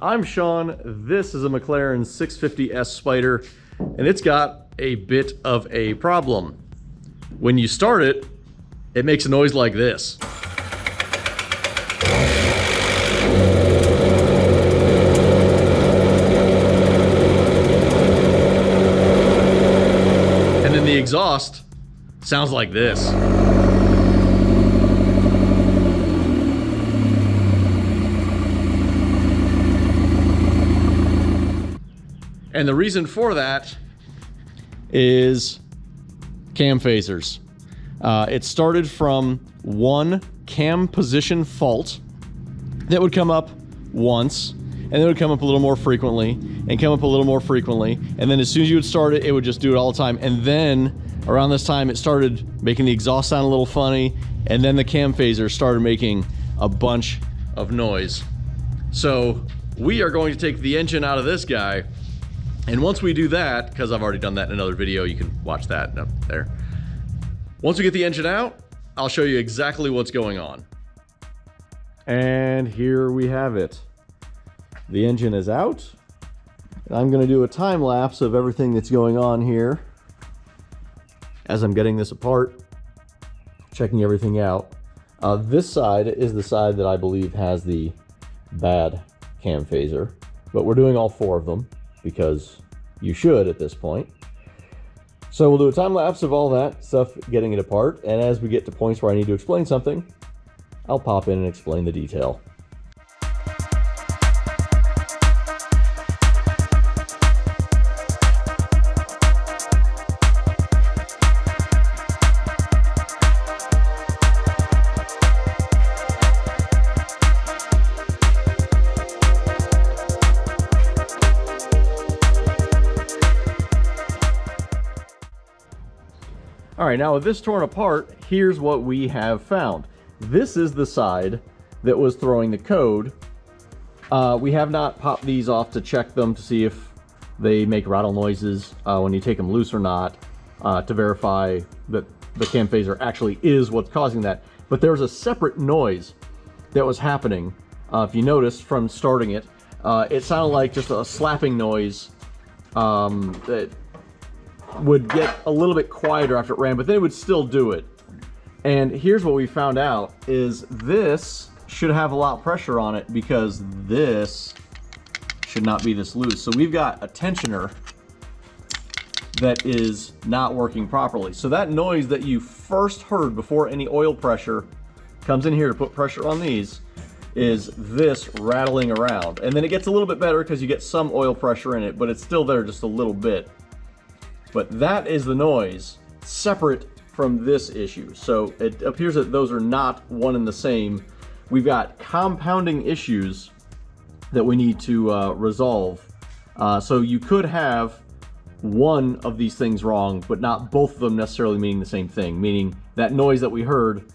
I'm Sean. This is a McLaren 650S Spider, and it's got a bit of a problem. When you start it, it makes a noise like this. And then the exhaust sounds like this. And the reason for that is cam phasers. It started from one cam position fault that would come up once, and then it would come up a little more frequently, and come up a little more frequently, and then as soon as you would start it, it would just do it all the time. And then around this time, it started making the exhaust sound a little funny, and then the cam phaser started making a bunch of noise. So we are going to take the engine out of this guy. And once we do that, because I've already done that in another video, you can watch that up there. Once we get the engine out, I'll show you exactly what's going on. And here we have it. The engine is out. And I'm gonna do a time lapse of everything that's going on here as I'm getting this apart, checking everything out. This side is the side that I believe has the bad cam phaser, but we're doing all four of them, because you should at this point. So we'll do a time lapse of all that stuff, getting it apart, and as we get to points where I need to explain something, I'll pop in and explain the detail. All right, now with this torn apart, here's what we have found. This is the side that was throwing the code. We have not popped these off to check them to see if they make rattle noises when you take them loose or not, to verify that the cam phaser actually is what's causing that. But there's a separate noise that was happening. If you notice from starting it, it sounded like just a slapping noise that would get a little bit quieter after it ran, but then it would still do it. And here's what we found out is this should have a lot of pressure on it, because this should not be this loose. So we've got a tensioner that is not working properly. So that noise that you first heard before any oil pressure comes in here to put pressure on these is this rattling around. And then it gets a little bit better because you get some oil pressure in it, but it's still there just a little bit. But that is the noise separate from this issue. So it appears that those are not one and the same. We've got compounding issues that we need to resolve. So you could have one of these things wrong, but not both of them necessarily meaning the same thing. Meaning that noise that we heard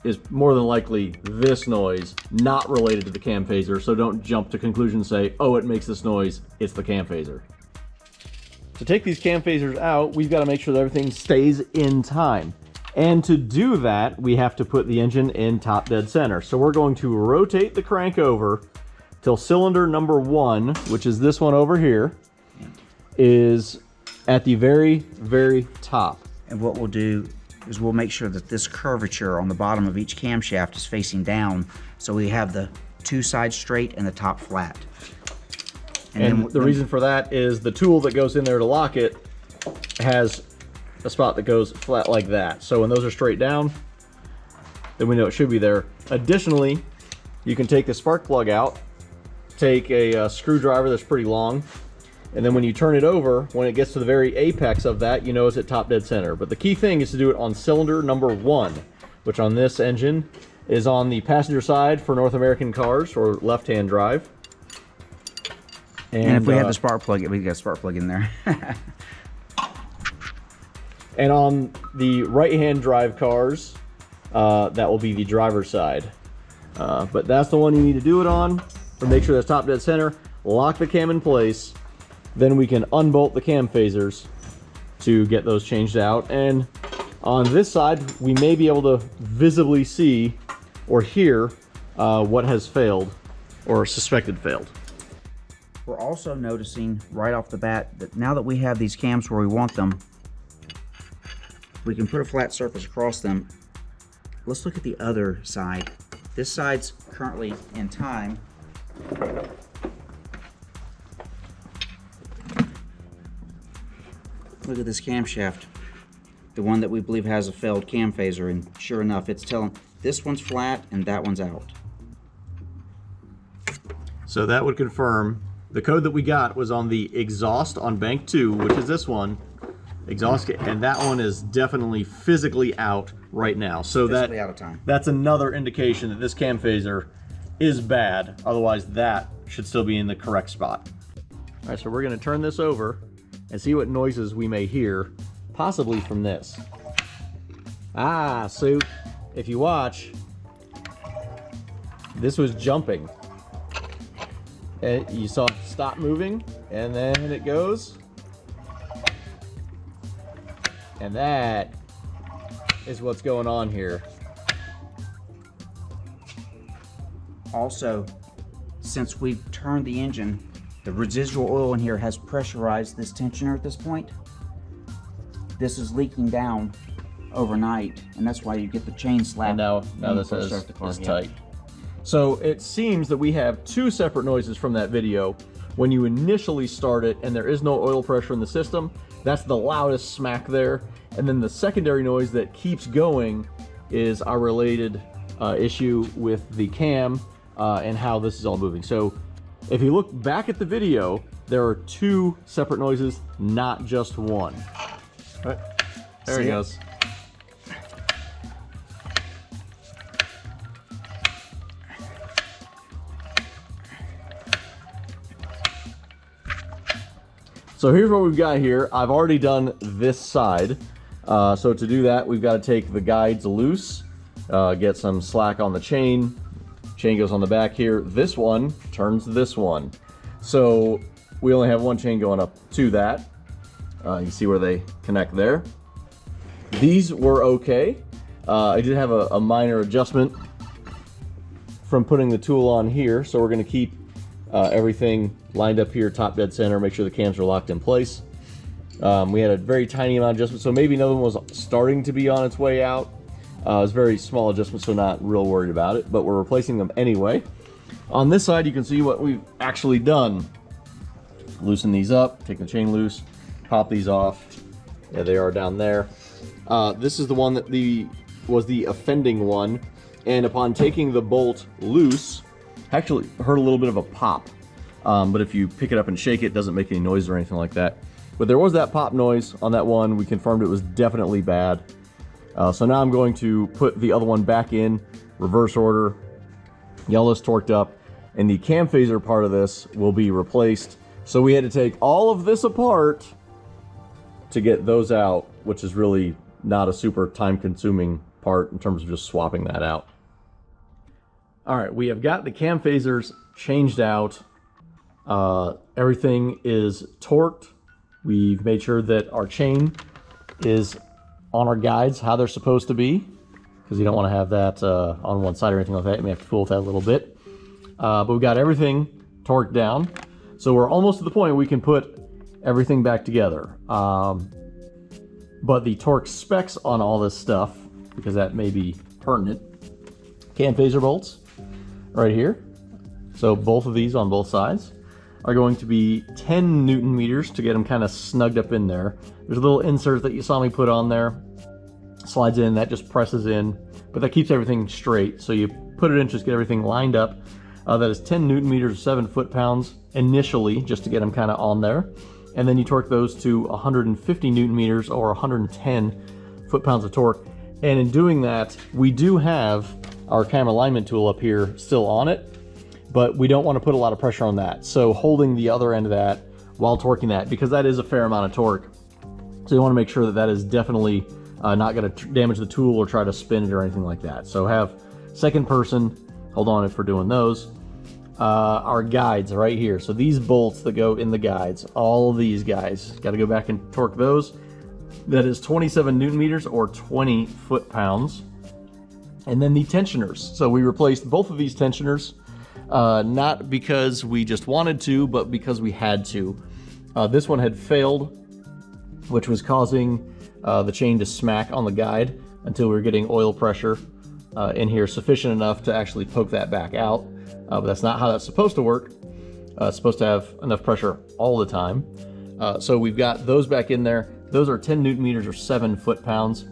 is more than likely this noise, not related to the cam phaser. So don't jump to conclusions and say, oh, it makes this noise, it's the cam phaser. To take these cam phasers out, we've got to make sure that everything stays in time. And to do that, we have to put the engine in top dead center. So we're going to rotate the crank over till cylinder number 1, which is this one over here, is at the very, very top. And what we'll do is we'll make sure that this curvature on the bottom of each camshaft is facing down, so we have the two sides straight and the top flat. And the reason for that is the tool that goes in there to lock it has a spot that goes flat like that. So when those are straight down, then we know it should be there. Additionally, you can take the spark plug out, take a screwdriver that's pretty long, and then when you turn it over, when it gets to the very apex of that, you know it's at top dead center. But the key thing is to do it on cylinder number 1, which on this engine is on the passenger side for North American cars, or left-hand drive. And if we had the spark plug, we got a spark plug in there. And on the right-hand drive cars, that will be the driver's side. But that's the one you need to do it on, or make sure that's top dead center. Lock the cam in place, then we can unbolt the cam phasers to get those changed out. And on this side, we may be able to visibly see or hear what has failed, or suspected failed. We're also noticing right off the bat that now that we have these cams where we want them, we can put a flat surface across them. Let's look at the other side. This side's currently in time. Look at this camshaft, the one that we believe has a failed cam phaser, and sure enough, it's telling this one's flat and that one's out. So that would confirm the code that we got was on the exhaust on bank 2, which is this one, exhaust, and that one is definitely physically out right now. So Physically out of time. That's another indication that this cam phaser is bad. Otherwise, that should still be in the correct spot. All right, so we're going to turn this over and see what noises we may hear, possibly from this. Ah, so if you watch, this was jumping. And you saw it stop moving, and then it goes. And that is what's going on here. Also, since we've turned the engine, the residual oil in here has pressurized this tensioner at this point. This is leaking down overnight, and that's why you get the chain slap. And now this is tight. So it seems that we have two separate noises from that video. When you initially start it and there is no oil pressure in the system, that's the loudest smack there. And then the secondary noise that keeps going is our related issue with the cam and how this is all moving. So if you look back at the video, there are two separate noises, not just one. All right, there he goes. So here's what we've got here. I've already done this side. So to do that, we've got to take the guides loose, get some slack on the chain. Chain goes on the back here. This one turns this one. So we only have one chain going up to that. You see where they connect there. These were okay. I did have a minor adjustment from putting the tool on here. So we're going to keep everything lined up here, top dead center, make sure the cams are locked in place. We had a very tiny amount of adjustment, so maybe another one was starting to be on its way out. It was very small adjustment, so not real worried about it, but we're replacing them anyway. On this side, you can see what we've actually done. Loosen these up, take the chain loose, pop these off. Yeah, they are down there. This is the one that was the offending one, and upon taking the bolt loose, actually heard a little bit of a pop. But if you pick it up and shake it, it doesn't make any noise or anything like that. But there was that pop noise on that one. We confirmed it was definitely bad. So now I'm going to put the other one back in reverse order. Yellow's torqued up, and the cam phaser part of this will be replaced. So we had to take all of this apart to get those out, which is really not a super time-consuming part in terms of just swapping that out. All right, we have got the cam phasers changed out. Everything is torqued. We've made sure that our chain is on our guides how they're supposed to be, because you don't want to have that on one side or anything like that. You may have to fool with that a little bit. But we've got everything torqued down. So we're almost to the point where we can put everything back together. But the torque specs on all this stuff, because that may be pertinent, cam phaser bolts right here. So both of these on both sides are going to be 10 Newton meters to get them kind of snugged up in there. There's a little insert that you saw me put on there. Slides in, that just presses in, but that keeps everything straight. So you put it in, just get everything lined up. That is 10 Newton meters, 7 foot-pounds initially, just to get them kind of on there. And then you torque those to 150 Newton meters or 110 foot-pounds of torque. And in doing that, we do have our cam alignment tool up here still on it, but we don't want to put a lot of pressure on that. So holding the other end of that while torquing that, because that is a fair amount of torque. So you want to make sure that that is definitely not going to damage the tool or try to spin it or anything like that. So have second person hold on if we're doing those. Our guides right here. So these bolts that go in the guides, all of these guys, got to go back and torque those. That is 27 Newton meters or 20 foot-pounds. And then the tensioners. So we replaced both of these tensioners. not because we just wanted to, but because we had to. This one had failed, which was causing the chain to smack on the guide until we were getting oil pressure in here sufficient enough to actually poke that back out. But that's not how that's supposed to work. It's supposed to have enough pressure all the time. So we've got those back in there. Those are 10 Newton meters or 7 foot-pounds.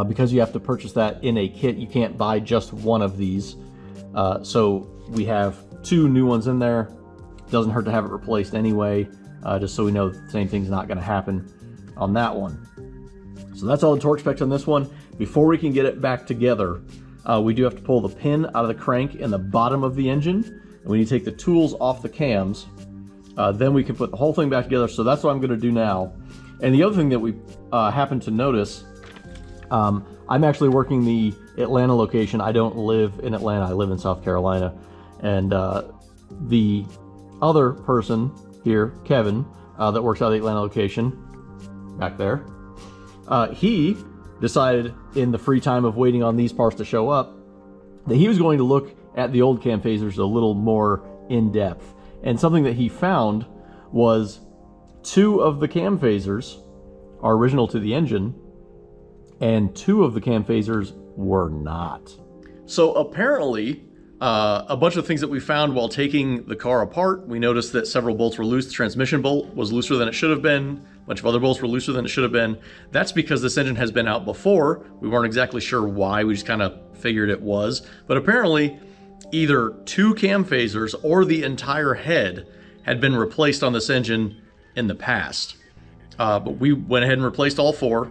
Because you have to purchase that in a kit, you can't buy just one of these. So we have 2 new ones in there. Doesn't hurt to have it replaced anyway, just so we know the same thing's not going to happen on that one. So that's all the torque specs on this one. Before we can get it back together, we do have to pull the pin out of the crank in the bottom of the engine, and we need to take the tools off the cams. Then we can put the whole thing back together. So that's what I'm going to do now. And the other thing that we happen to notice, I'm actually working the Atlanta location. I don't live in Atlanta. I live in South Carolina. And the other person here, Kevin, that works out of the Atlanta location, back there, he decided in the free time of waiting on these parts to show up that he was going to look at the old cam phasers a little more in depth. And something that he found was 2 of the cam phasers are original to the engine, and 2 of the cam phasers were not. So apparently, a bunch of things that we found while taking the car apart, we noticed that several bolts were loose. The transmission bolt was looser than it should have been. A bunch of other bolts were looser than it should have been. That's because this engine has been out before. We weren't exactly sure why. We just kind of figured it was. But apparently, either 2 cam phasers or the entire head had been replaced on this engine in the past. But we went ahead and replaced all 4.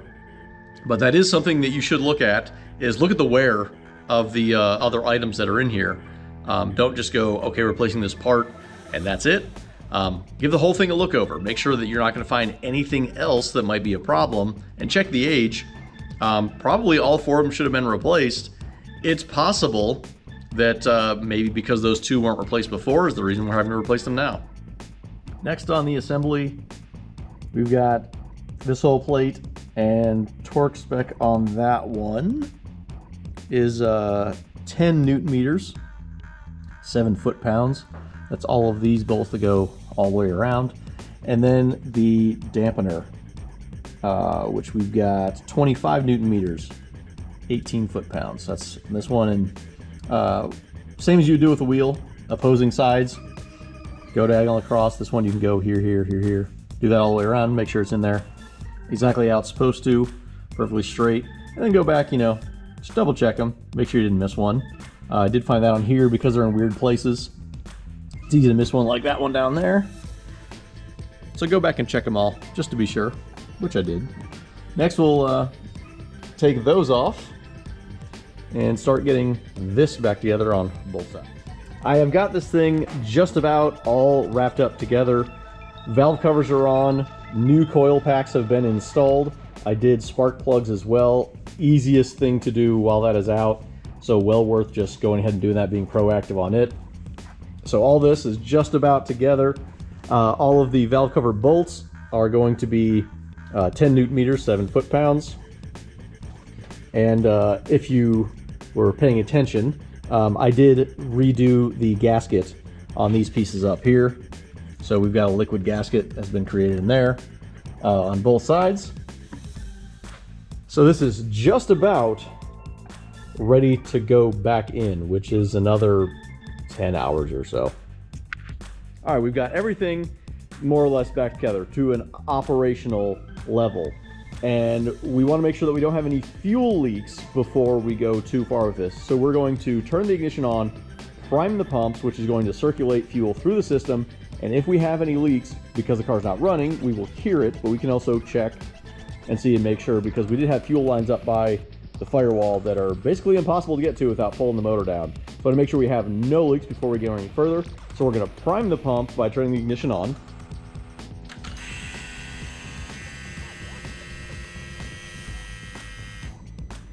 But that is something that you should look at, is look at the wear of the other items that are in here. Don't just go, okay, replacing this part, and that's it. Give the whole thing a look over. Make sure that you're not going to find anything else that might be a problem, and check the age. Probably all 4 of them should have been replaced. It's possible that maybe because those 2 weren't replaced before is the reason we're having to replace them now. Next on the assembly, we've got this whole plate, and torque spec on that one is 10 Newton meters, 7 foot-pounds. That's all of these bolts that go all the way around. And then the dampener, which we've got 25 Newton meters, 18 foot-pounds. That's this one. And same as you do with the wheel, opposing sides, go diagonal across. This one you can go here, here, here, here. Do that all the way around, make sure it's in there exactly how it's supposed to, perfectly straight. And then go back, you know, just double check them, make sure you didn't miss one. I did find that on here because they're in weird places. It's easy to miss one like that one down there. So go back and check them all, just to be sure, which I did. Next we'll take those off and start getting this back together on both sides. I have got this thing just about all wrapped up together. Valve covers are on, new coil packs have been installed. I did spark plugs as well. Easiest thing to do while that is out, so well worth just going ahead and doing that, being proactive on it. So all this is just about together. All of the valve cover bolts are going to be 10 Newton meters, 7 foot-pounds. And if you were paying attention, I did redo the gasket on these pieces up here. So we've got a liquid gasket that's been created in there on both sides. So this is just about ready to go back in, which is another 10 hours or so. All right, we've got everything more or less back together to an operational level. And we want to make sure that we don't have any fuel leaks before we go too far with this. So we're going to turn the ignition on, prime the pumps, which is going to circulate fuel through the system. And if we have any leaks, because the car's not running, we will hear it, but we can also check and see and make sure, because we did have fuel lines up by the firewall that are basically impossible to get to without pulling the motor down. So to make sure we have no leaks before we go any further. So we're going to prime the pump by turning the ignition on.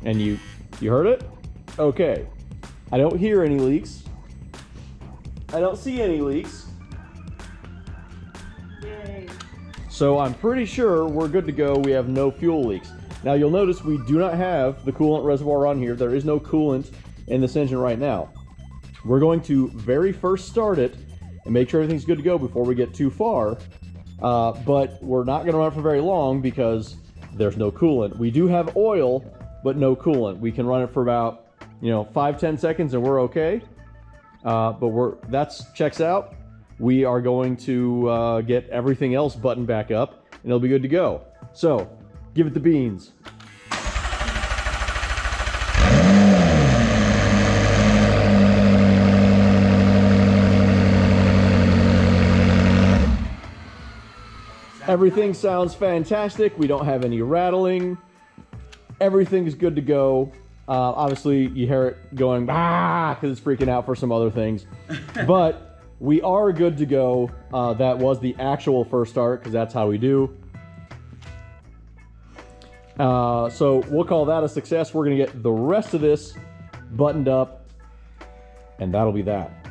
And you heard it? Okay. I don't hear any leaks. I don't see any leaks. Yay. So I'm pretty sure we're good to go. We have no fuel leaks. Now you'll notice we do not have the coolant reservoir on here. There is no coolant in this engine right now. We're going to very first start it and make sure everything's good to go before we get too far. But we're not going to run it for very long because there's no coolant. We do have oil, but no coolant. We can run it for about, 5-10 seconds and we're okay. But that's checks out. We are going to get everything else buttoned back up and it'll be good to go. So give it the beans. Everything sounds fantastic. We don't have any rattling. Everything's good to go. Obviously, you hear it going, because it's freaking out for some other things. But we are good to go. That was the actual first start, because that's how we do. So we'll call that a success. We're going to get the rest of this buttoned up, and that'll be that.